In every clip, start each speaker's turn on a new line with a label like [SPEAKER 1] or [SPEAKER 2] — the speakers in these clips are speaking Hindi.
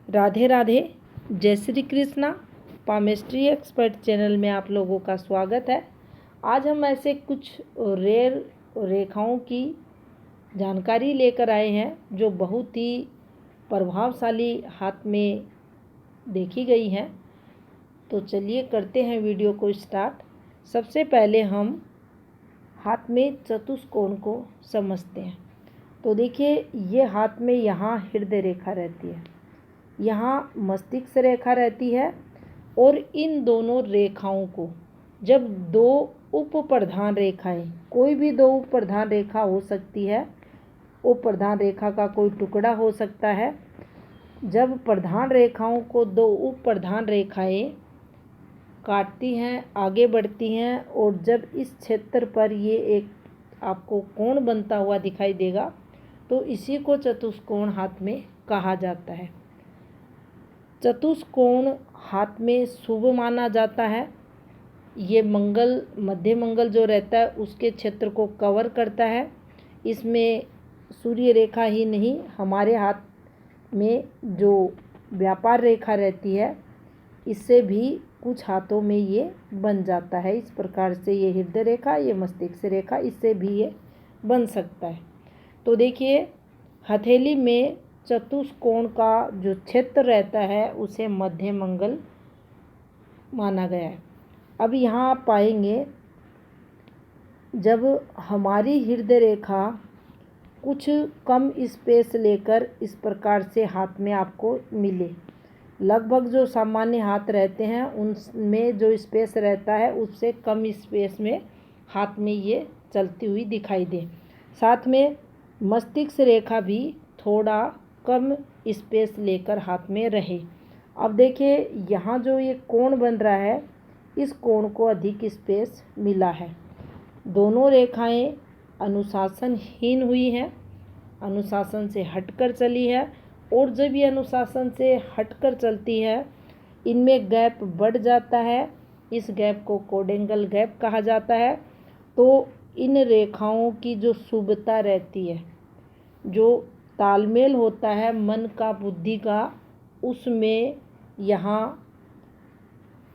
[SPEAKER 1] राधे राधे, जय Shri Krishna. Palmistry expert channel में आप लोगों का स्वागत है। आज हम ऐसे कुछ रेयर रेखाओं की जानकारी लेकर आए हैं जो बहुत ही प्रभावशाली हाथ में देखी गई हैं। तो चलिए करते हैं वीडियो को स्टार्ट। सबसे पहले हम हाथ में चतुष्कोण को समझते हैं। तो देखिए, ये हाथ में यहाँ हृदय रेखा रहती है, यहाँ मस्तिष्क रेखा रहती है, और इन दोनों रेखाओं को जब दो उप प्रधान रेखाएं, कोई भी दो उप प्रधान रेखा हो सकती है, उप प्रधान रेखा का कोई टुकड़ा हो सकता है, जब प्रधान रेखाओं को दो उप प्रधान रेखाएं काटती हैं, आगे बढ़ती हैं, और जब इस क्षेत्र पर ये एक आपको कोण बनता हुआ दिखाई देगा, तो इसी को चतुष्कोण हाथ में कहा जाता है। चतुष्कोण हाथ में शुभ माना जाता है। ये मंगल, मध्य मंगल जो रहता है उसके क्षेत्र को कवर करता है। इसमें सूर्य रेखा ही नहीं, हमारे हाथ में जो व्यापार रेखा रहती है, इससे भी कुछ हाथों में ये बन जाता है। इस प्रकार से ये हृदय रेखा, ये मस्तिष्क रेखा, इससे भी ये बन सकता है। तो देखिए, हथेली में चतुष्कोण का जो क्षेत्र रहता है उसे मध्य मंगल माना गया है। अब यहाँ आप पाएंगे, जब हमारी हृदय रेखा कुछ कम स्पेस लेकर इस प्रकार से हाथ में आपको मिले, लगभग जो सामान्य हाथ रहते हैं उनमें जो स्पेस रहता है उससे कम स्पेस में हाथ में ये चलती हुई दिखाई दे, साथ में मस्तिष्क रेखा भी थोड़ा कम स्पेस लेकर हाथ में रहे। अब देखिए, यहाँ जो ये कोण बन रहा है, इस कोण को अधिक स्पेस मिला है। दोनों रेखाएं अनुशासनहीन हुई हैं, अनुशासन से हटकर चली है, और जब ये अनुशासन से हटकर चलती है, इनमें गैप बढ़ जाता है। इस गैप को कोडेंगल गैप कहा जाता है। तो इन रेखाओं की जो शुभता रहती है, जो तालमेल होता है मन का, बुद्धि का, उसमें यहाँ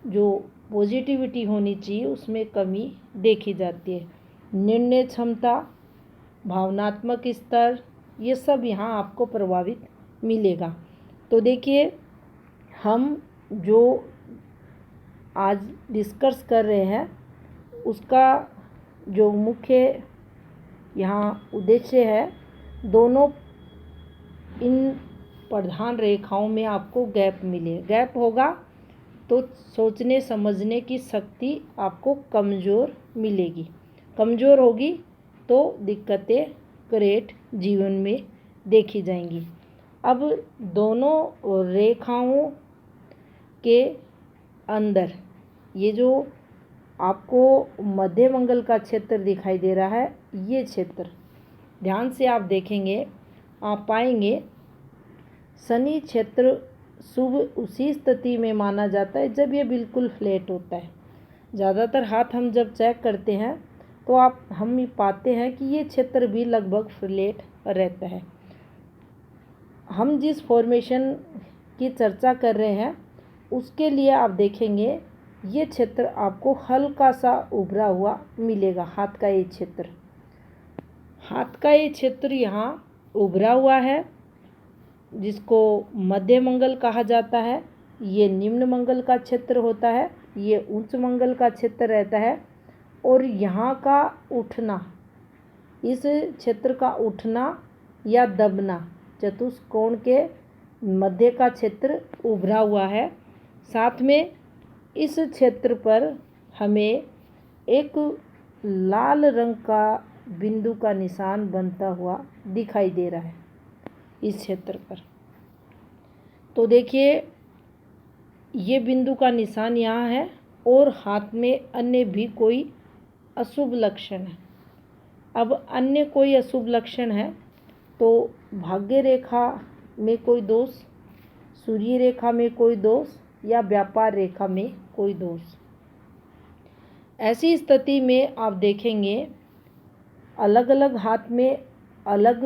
[SPEAKER 1] जो पॉजिटिविटी होनी चाहिए उसमें कमी देखी जाती है। निर्णय क्षमता, भावनात्मक स्तर, ये सब यहाँ आपको प्रभावित मिलेगा। तो देखिए, हम जो आज डिस्कस कर रहे हैं उसका जो मुख्य यहाँ उद्देश्य है, दोनों इन प्रधान रेखाओं में आपको गैप मिले। गैप होगा तो सोचने समझने की शक्ति आपको कमज़ोर मिलेगी, कमज़ोर होगी तो दिक्कतें क्रिएट जीवन में देखी जाएंगी। अब दोनों रेखाओं के अंदर ये जो आपको मध्य मंगल का क्षेत्र दिखाई दे रहा है, ये क्षेत्र ध्यान से आप देखेंगे, आप पाएंगे शनि क्षेत्र शुभ उसी स्थिति में माना जाता है जब ये बिल्कुल फ्लैट होता है। ज़्यादातर हाथ हम जब चेक करते हैं तो हम पाते हैं कि ये क्षेत्र भी लगभग फ्लैट रहता है। हम जिस फॉर्मेशन की चर्चा कर रहे हैं उसके लिए आप देखेंगे, ये क्षेत्र आपको हल्का सा उभरा हुआ मिलेगा। हाथ का ये क्षेत्र, हाथ का ये क्षेत्र यहाँ उभरा हुआ है, जिसको मध्य मंगल कहा जाता है। ये निम्न मंगल का क्षेत्र होता है, ये उच्च मंगल का क्षेत्र रहता है। और यहाँ का उठना, इस क्षेत्र का उठना या दबना, चतुष्कोण के मध्य का क्षेत्र उभरा हुआ है। साथ में इस क्षेत्र पर हमें एक लाल रंग का बिंदु का निशान बनता हुआ दिखाई दे रहा है इस क्षेत्र पर। तो देखिए, ये बिंदु का निशान यहाँ है, और हाथ में अन्य भी कोई अशुभ लक्षण है। अब अन्य कोई अशुभ लक्षण है तो भाग्य रेखा में कोई दोष, सूर्य रेखा में कोई दोष, या व्यापार रेखा में कोई दोष। ऐसी स्थिति में आप देखेंगे अलग अलग हाथ में अलग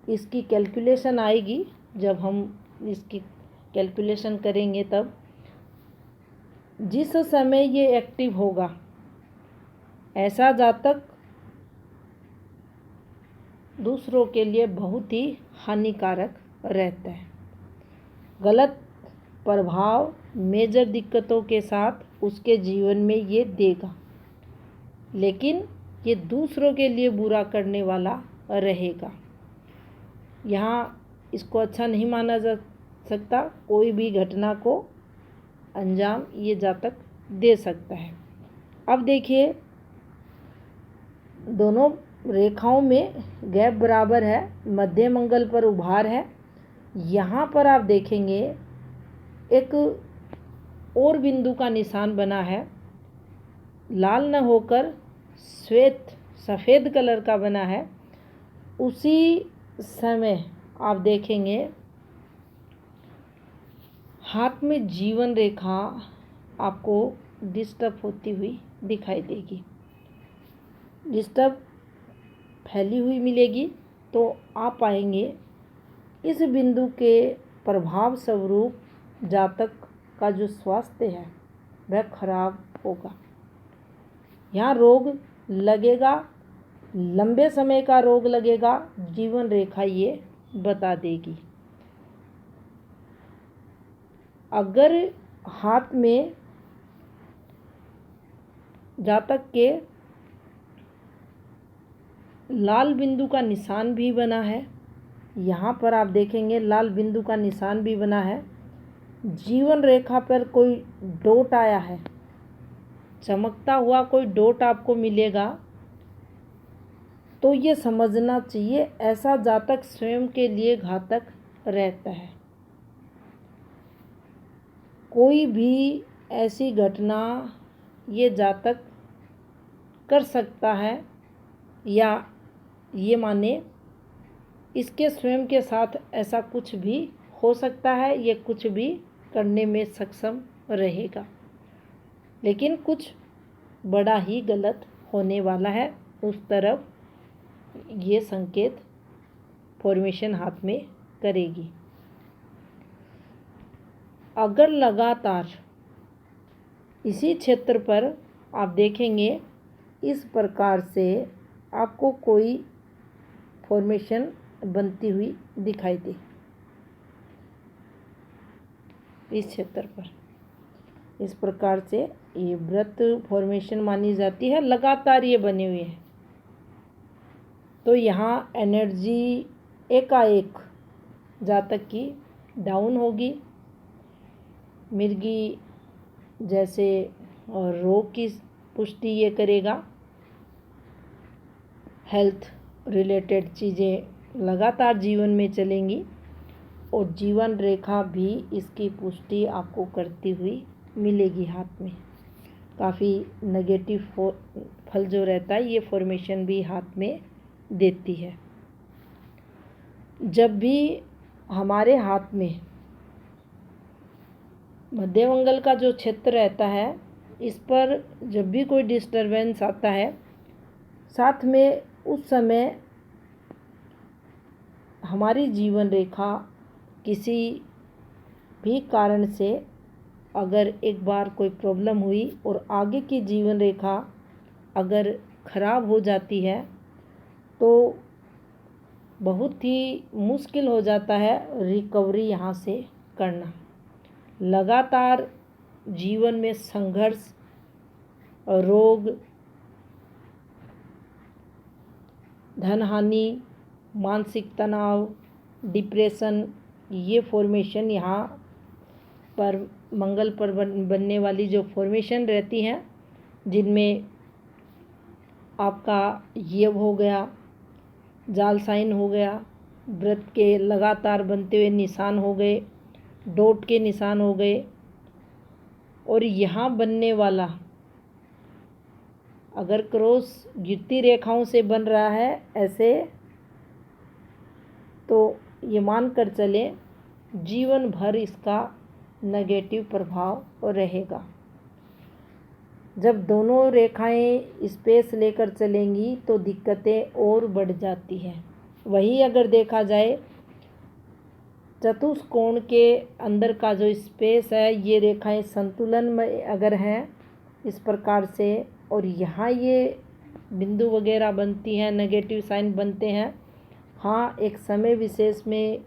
[SPEAKER 1] इसकी कैलकुलेशन आएगी। जब हम इसकी कैलकुलेशन करेंगे तब जिस समय ये एक्टिव होगा ऐसा जातक दूसरों के लिए बहुत ही हानिकारक रहता है। गलत प्रभाव मेजर दिक्कतों के साथ उसके जीवन में ये देगा, लेकिन ये दूसरों के लिए बुरा करने वाला रहेगा। यहाँ इसको अच्छा नहीं माना जा सकता, कोई भी घटना को अंजाम ये जातक दे सकता है। अब देखिए दोनों रेखाओं में गैप बराबर है, मध्य मंगल पर उभार है। यहाँ पर आप देखेंगे एक और बिंदु का निशान बना है, लाल न होकर श्वेत सफ़ेद कलर का बना है। उसी समय आप देखेंगे हाथ में जीवन रेखा आपको डिस्टर्ब होती हुई दिखाई देगी, डिस्टर्ब फैली हुई मिलेगी। तो आप पाएंगे इस बिंदु के प्रभाव स्वरूप जातक का जो स्वास्थ्य है वह खराब होगा। यहाँ रोग लगेगा, लंबे समय का रोग लगेगा, जीवन रेखा ये बता देगी। अगर हाथ में जातक के लाल बिंदु का निशान भी बना है, यहाँ पर आप देखेंगे लाल बिंदु का निशान भी बना है, जीवन रेखा पर कोई डॉट आया है, चमकता हुआ कोई डॉट आपको मिलेगा, तो ये समझना चाहिए ऐसा जातक स्वयं के लिए घातक रहता है। कोई भी ऐसी घटना ये जातक कर सकता है, या ये माने इसके स्वयं के साथ ऐसा कुछ भी हो सकता है, ये कुछ भी करने में सक्षम रहेगा, लेकिन कुछ बड़ा ही गलत होने वाला है, उस तरफ ये संकेत फॉर्मेशन हाथ में करेगी। अगर लगातार इसी क्षेत्र पर आप देखेंगे इस प्रकार से आपको कोई फॉर्मेशन बनती हुई दिखाई दे, इस क्षेत्र पर इस प्रकार से ये व्रत फॉर्मेशन मानी जाती है, लगातार ये बने हुए हैं। तो यहाँ एनर्जी एकाएक जातक की डाउन होगी, मिर्गी जैसे और रोग की पुष्टि ये करेगा, हेल्थ रिलेटेड चीज़ें लगातार जीवन में चलेंगी और जीवन रेखा भी इसकी पुष्टि आपको करती हुई मिलेगी। हाथ में काफ़ी नेगेटिव फल जो रहता है ये फॉर्मेशन भी हाथ में देती है। जब भी हमारे हाथ में मध्य मंगल का जो क्षेत्र रहता है इस पर जब भी कोई डिस्टरबेंस आता है, साथ में उस समय हमारी जीवन रेखा किसी भी कारण से अगर एक बार कोई प्रॉब्लम हुई और आगे की जीवन रेखा अगर ख़राब हो जाती है तो बहुत ही मुश्किल हो जाता है रिकवरी यहाँ से करना। लगातार जीवन में संघर्ष, रोग, धन हानि, मानसिक तनाव, डिप्रेशन, ये फॉर्मेशन यहाँ पर मंगल पर बनने वाली जो फॉर्मेशन रहती हैं, जिनमें आपका येव हो गया, जाल साइन हो गया, व्रत के लगातार बनते हुए निशान हो गए, डॉट के निशान हो गए, और यहाँ बनने वाला अगर क्रॉस गिरती रेखाओं से बन रहा है ऐसे, तो ये मान कर चले जीवन भर इसका नेगेटिव प्रभाव रहेगा। जब दोनों रेखाएं स्पेस लेकर चलेंगी तो दिक्कतें और बढ़ जाती हैं। वही अगर देखा जाए चतुष्कोण के अंदर का जो स्पेस है, ये रेखाएं संतुलन में अगर हैं इस प्रकार से, और यहाँ ये बिंदु वगैरह बनती हैं, नेगेटिव साइन बनते हैं, हाँ एक समय विशेष में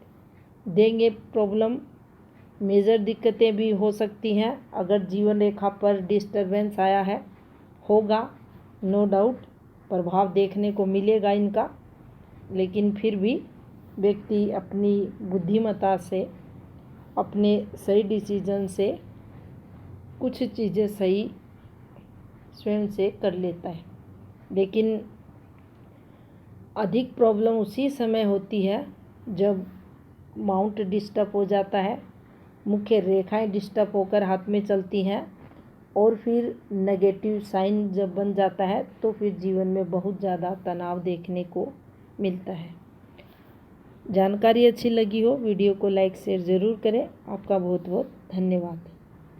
[SPEAKER 1] देंगे प्रॉब्लम, मेजर दिक्कतें भी हो सकती हैं अगर जीवन रेखा पर डिस्टरबेंस आया है, होगा नो डाउट, प्रभाव देखने को मिलेगा इनका। लेकिन फिर भी व्यक्ति अपनी बुद्धिमत्ता से, अपने सही डिसीजन से कुछ चीज़ें सही स्वयं से कर लेता है। लेकिन अधिक प्रॉब्लम उसी समय होती है जब माउंट डिस्टर्ब हो जाता है, मुख्य रेखाएं डिस्टर्ब होकर हाथ में चलती हैं, और फिर नेगेटिव साइन जब बन जाता है तो फिर जीवन में बहुत ज़्यादा तनाव देखने को मिलता है। जानकारी अच्छी लगी हो वीडियो को लाइक शेयर ज़रूर करें। आपका बहुत बहुत धन्यवाद।